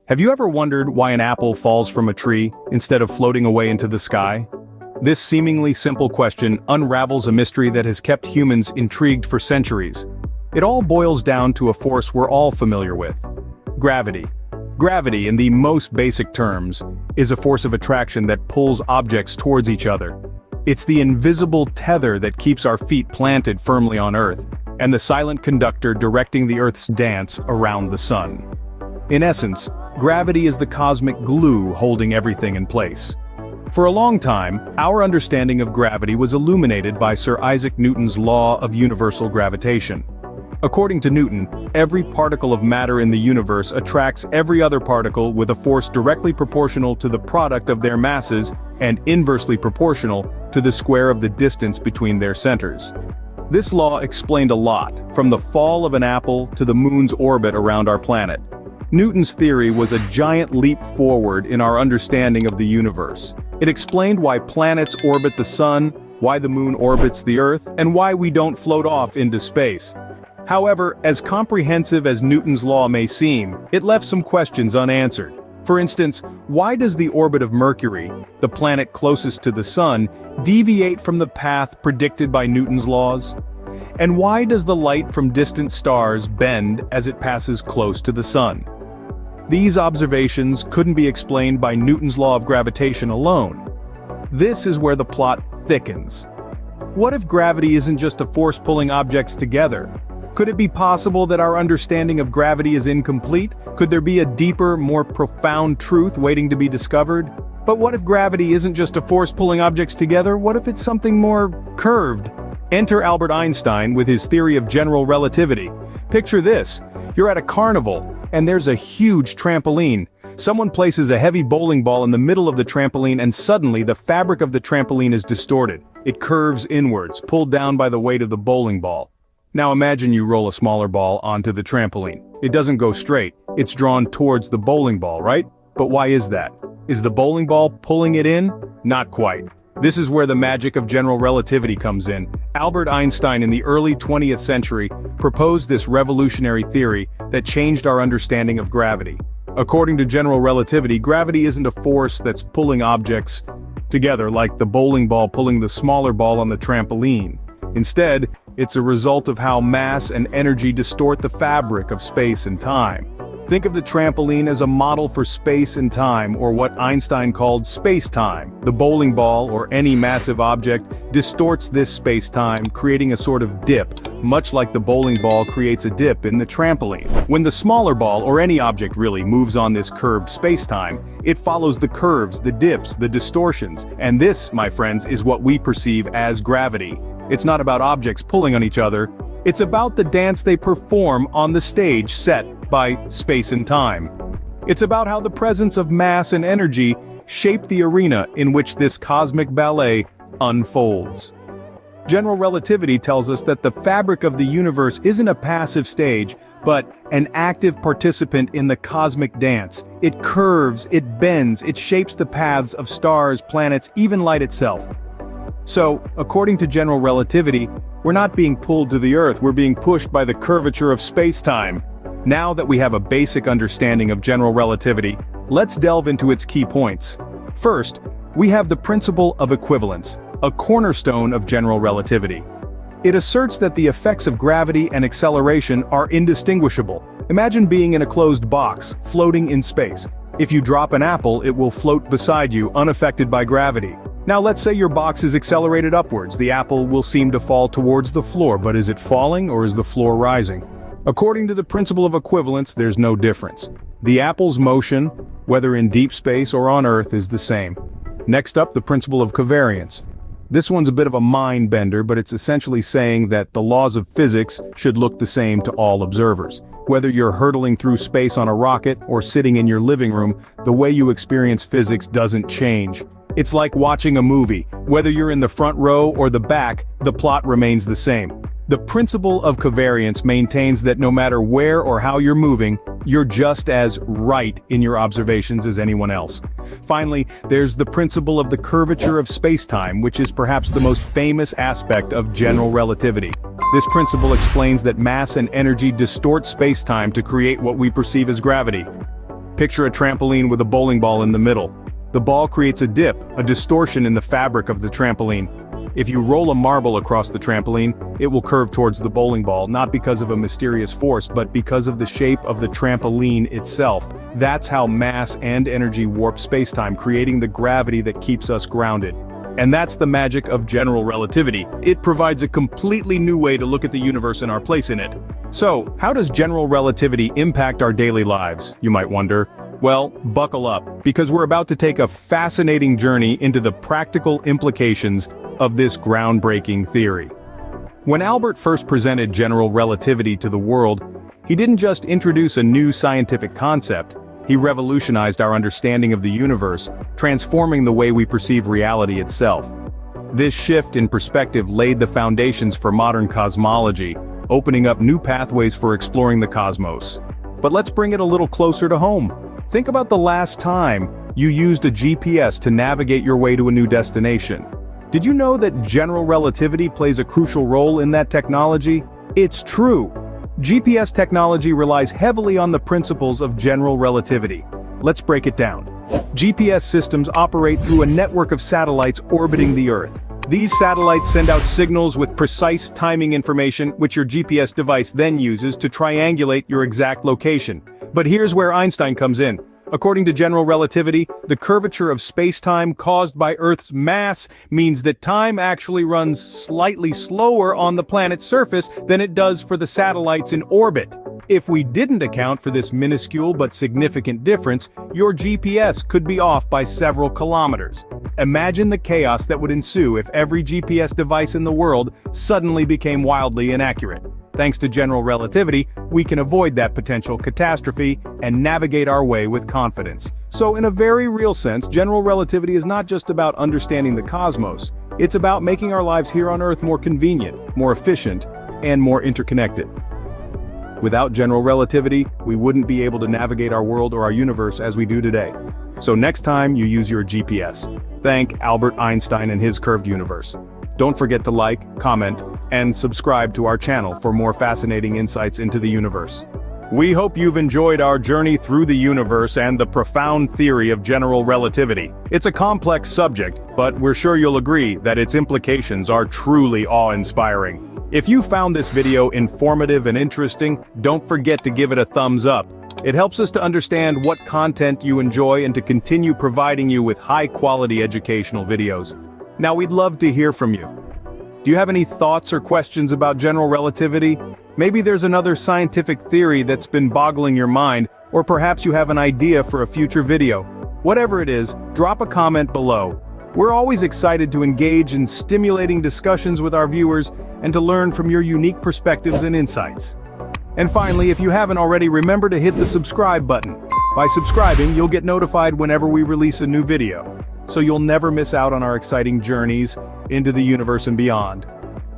Have you ever wondered why an apple falls from a tree instead of floating away into the sky? This seemingly simple question unravels a mystery that has kept humans intrigued for centuries. It all boils down to a force we're all familiar with: gravity. Gravity, in the most basic terms, is a force of attraction that pulls objects towards each other. It's the invisible tether that keeps our feet planted firmly on Earth, and the silent conductor directing the Earth's dance around the sun. In essence, gravity is the cosmic glue holding everything in place. For a long time, our understanding of gravity was illuminated by Sir Isaac Newton's law of universal gravitation. According to Newton, every particle of matter in the universe attracts every other particle with a force directly proportional to the product of their masses and inversely proportional to the square of the distance between their centers. This law explained a lot, from the fall of an apple to the moon's orbit around our planet. Newton's theory was a giant leap forward in our understanding of the universe. It explained why planets orbit the sun, why the moon orbits the Earth, and why we don't float off into space. However, as comprehensive as Newton's law may seem, it left some questions unanswered. For instance, why does the orbit of Mercury, the planet closest to the sun, deviate from the path predicted by Newton's laws? And why does the light from distant stars bend as it passes close to the sun? These observations couldn't be explained by Newton's law of gravitation alone. This is where the plot thickens. What if gravity isn't just a force pulling objects together? Could it be possible that our understanding of gravity is incomplete? Could there be a deeper, more profound truth waiting to be discovered? But what if gravity isn't just a force pulling objects together? What if it's something more curved? Enter Albert Einstein with his theory of general relativity. Picture this: you're at a carnival, and there's a huge trampoline. Someone places a heavy bowling ball in the middle of the trampoline, and suddenly the fabric of the trampoline is distorted. It curves inwards, pulled down by the weight of the bowling ball. Now imagine you roll a smaller ball onto the trampoline. It doesn't go straight, it's drawn towards the bowling ball, right? But why is that? Is the bowling ball pulling it in? Not quite. This is where the magic of general relativity comes in. Albert Einstein in the early 20th century proposed this revolutionary theory that changed our understanding of gravity. According to general relativity, gravity isn't a force that's pulling objects together like the bowling ball pulling the smaller ball on the trampoline. Instead, it's a result of how mass and energy distort the fabric of space and time. Think of the trampoline as a model for space and time, or what Einstein called space-time. The bowling ball, or any massive object, distorts this space-time, creating a sort of dip, much like the bowling ball creates a dip in the trampoline. When the smaller ball, or any object really, moves on this curved space-time, it follows the curves, the dips, the distortions, and this, my friends, is what we perceive as gravity. It's not about objects pulling on each other, it's about the dance they perform on the stage set by space and time. It's about how the presence of mass and energy shape the arena in which this cosmic ballet unfolds. General relativity tells us that the fabric of the universe isn't a passive stage, but an active participant in the cosmic dance. It curves, it bends, it shapes the paths of stars, planets, even light itself. So, according to general relativity, we're not being pulled to the Earth, we're being pushed by the curvature of space-time. Now that we have a basic understanding of general relativity, let's delve into its key points. First, we have the principle of equivalence, a cornerstone of general relativity. It asserts that the effects of gravity and acceleration are indistinguishable. Imagine being in a closed box, floating in space. If you drop an apple, it will float beside you, unaffected by gravity. Now let's say your box is accelerated upwards. The apple will seem to fall towards the floor, but is it falling or is the floor rising? According to the principle of equivalence, there's no difference. The apple's motion, whether in deep space or on Earth, is the same. Next up, the principle of covariance. This one's a bit of a mind bender, but it's essentially saying that the laws of physics should look the same to all observers. Whether you're hurtling through space on a rocket or sitting in your living room, the way you experience physics doesn't change. It's like watching a movie. Whether you're in the front row or the back, the plot remains the same. The principle of covariance maintains that no matter where or how you're moving, you're just as right in your observations as anyone else. Finally, there's the principle of the curvature of space-time, which is perhaps the most famous aspect of general relativity. This principle explains that mass and energy distort space-time to create what we perceive as gravity. Picture a trampoline with a bowling ball in the middle. The ball creates a dip, a distortion in the fabric of the trampoline. If you roll a marble across the trampoline, it will curve towards the bowling ball, not because of a mysterious force, but because of the shape of the trampoline itself. That's how mass and energy warp spacetime, creating the gravity that keeps us grounded. And that's the magic of general relativity. It provides a completely new way to look at the universe and our place in it. So, how does general relativity impact our daily lives, you might wonder? Well, buckle up, because we're about to take a fascinating journey into the practical implications of this groundbreaking theory. When Albert first presented general relativity to the world, he didn't just introduce a new scientific concept, he revolutionized our understanding of the universe, transforming the way we perceive reality itself. This shift in perspective laid the foundations for modern cosmology, opening up new pathways for exploring the cosmos. But let's bring it a little closer to home. Think about the last time you used a GPS to navigate your way to a new destination. Did you know that general relativity plays a crucial role in that technology? It's true. GPS technology relies heavily on the principles of general relativity. Let's break it down. GPS systems operate through a network of satellites orbiting the Earth. These satellites send out signals with precise timing information, which your GPS device then uses to triangulate your exact location. But here's where Einstein comes in. According to general relativity, the curvature of space-time caused by Earth's mass means that time actually runs slightly slower on the planet's surface than it does for the satellites in orbit. If we didn't account for this minuscule but significant difference, your GPS could be off by several kilometers. Imagine the chaos that would ensue if every GPS device in the world suddenly became wildly inaccurate. Thanks to general relativity, we can avoid that potential catastrophe and navigate our way with confidence. So in a very real sense, general relativity is not just about understanding the cosmos. It's about making our lives here on Earth more convenient, more efficient, and more interconnected. Without general relativity, we wouldn't be able to navigate our world or our universe as we do today. So next time you use your GPS, thank Albert Einstein and his curved universe. Don't forget to like, comment, and subscribe to our channel for more fascinating insights into the universe. We hope you've enjoyed our journey through the universe and the profound theory of general relativity. It's a complex subject, but we're sure you'll agree that its implications are truly awe-inspiring. If you found this video informative and interesting, don't forget to give it a thumbs up. It helps us to understand what content you enjoy and to continue providing you with high-quality educational videos. Now we'd love to hear from you. Do you have any thoughts or questions about general relativity? Maybe there's another scientific theory that's been boggling your mind, or perhaps you have an idea for a future video. Whatever it is, drop a comment below. We're always excited to engage in stimulating discussions with our viewers and to learn from your unique perspectives and insights. And finally, if you haven't already, remember to hit the subscribe button. By subscribing, you'll get notified whenever we release a new video, so you'll never miss out on our exciting journeys into the universe and beyond.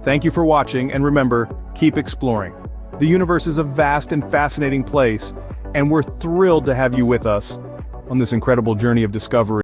Thank you for watching, and remember, keep exploring. The universe is a vast and fascinating place, and we're thrilled to have you with us on this incredible journey of discovery.